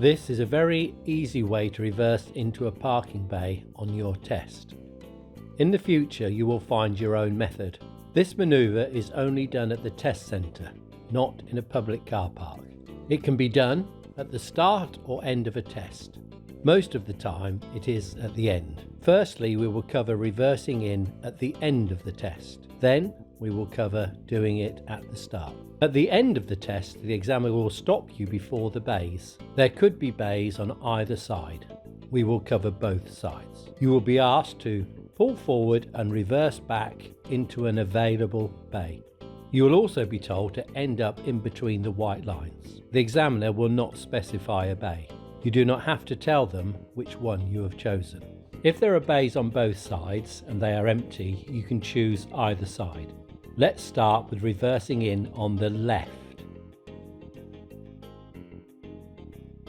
This is a very easy way to reverse into a parking bay on your test. In the future you will find your own method. This manoeuvre is only done at the test centre, not in a public car park. It can be done at the start or end of a test. Most of the time it is at the end. Firstly, we will cover reversing in at the end of the test. Then we will cover doing it at the start. At the end of the test, the examiner will stop you before the bays. There could be bays on either side. We will cover both sides. You will be asked to pull forward and reverse back into an available bay. You will also be told to end up in between the white lines. The examiner will not specify a bay. You do not have to tell them which one you have chosen. If there are bays on both sides and they are empty, you can choose either side. Let's start with reversing in on the left.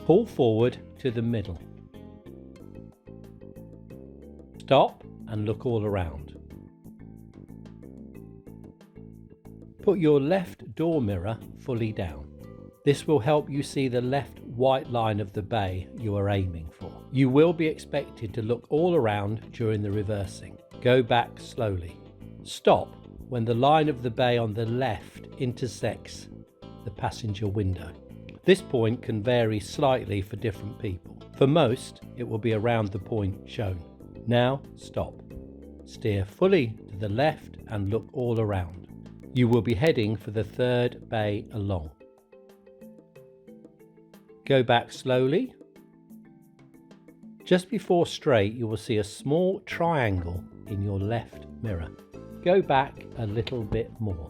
Pull forward to the middle. Stop and look all around. Put your left door mirror fully down. This will help you see the left white line of the bay you are aiming for. You will be expected to look all around during the reversing. Go back slowly. Stop when the line of the bay on the left intersects the passenger window. This point can vary slightly for different people. For most, it will be around the point shown. Now stop. Steer fully to the left and look all around. You will be heading for the third bay along. Go back slowly. Just before straight, you will see a small triangle in your left mirror. Go back a little bit more.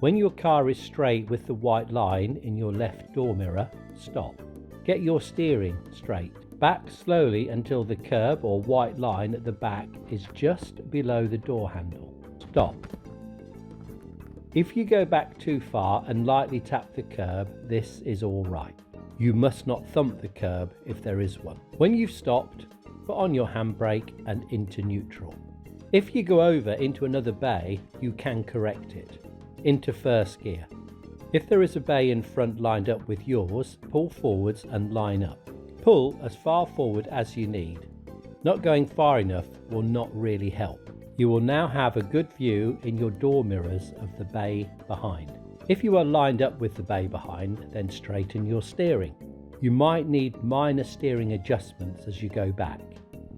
When your car is straight with the white line in your left door mirror, stop. Get your steering straight. Back slowly until the curb or white line at the back is just below the door handle. Stop. If you go back too far and lightly tap the curb, this is all right. You must not thump the curb if there is one. When you've stopped, put on your handbrake and into neutral. If you go over into another bay, you can correct it. Into first gear. If there is a bay in front lined up with yours, pull forwards and line up. Pull as far forward as you need. Not going far enough will not really help. You will now have a good view in your door mirrors of the bay behind. If you are lined up with the bay behind, then straighten your steering. You might need minor steering adjustments as you go back.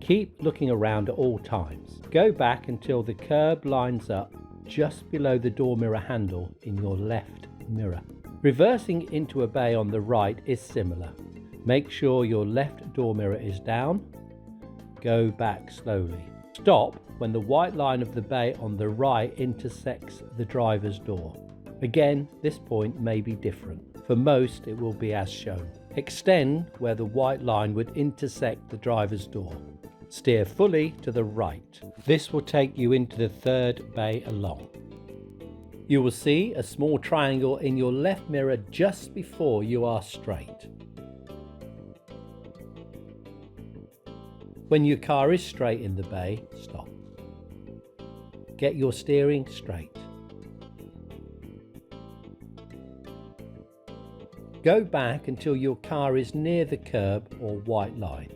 Keep looking around at all times. Go back until the curb lines up just below the door mirror handle in your left mirror. Reversing into a bay on the right is similar. Make sure your left door mirror is down. Go back slowly. Stop when the white line of the bay on the right intersects the driver's door. Again, this point may be different. For most, it will be as shown. Extend where the white line would intersect the driver's door. Steer fully to the right. This will take you into the third bay along. You will see a small triangle in your left mirror just before you are straight. When your car is straight in the bay, stop. Get your steering straight. Go back until your car is near the curb or white line.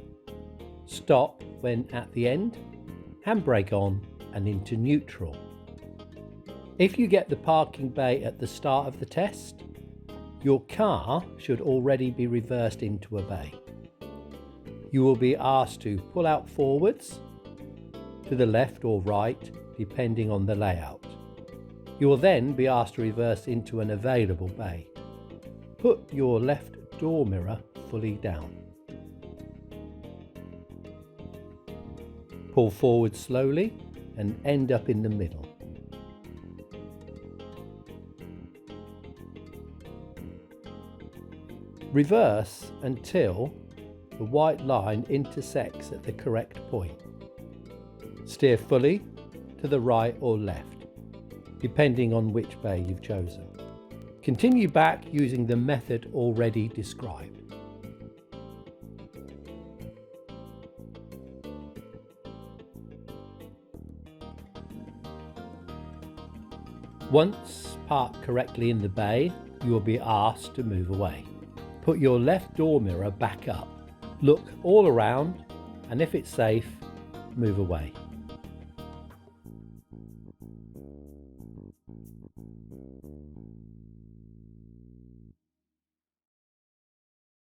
Stop when at the end, handbrake on and into neutral. If you get the parking bay at the start of the test, your car should already be reversed into a bay. You will be asked to pull out forwards, to the left or right, depending on the layout. You will then be asked to reverse into an available bay. Put your left door mirror fully down. Pull forward slowly and end up in the middle. Reverse until the white line intersects at the correct point. Steer fully to the right or left, depending on which bay you've chosen. Continue back using the method already described. Once parked correctly in the bay, you will be asked to move away. Put your left door mirror back up. Look all around, and if it's safe, move away.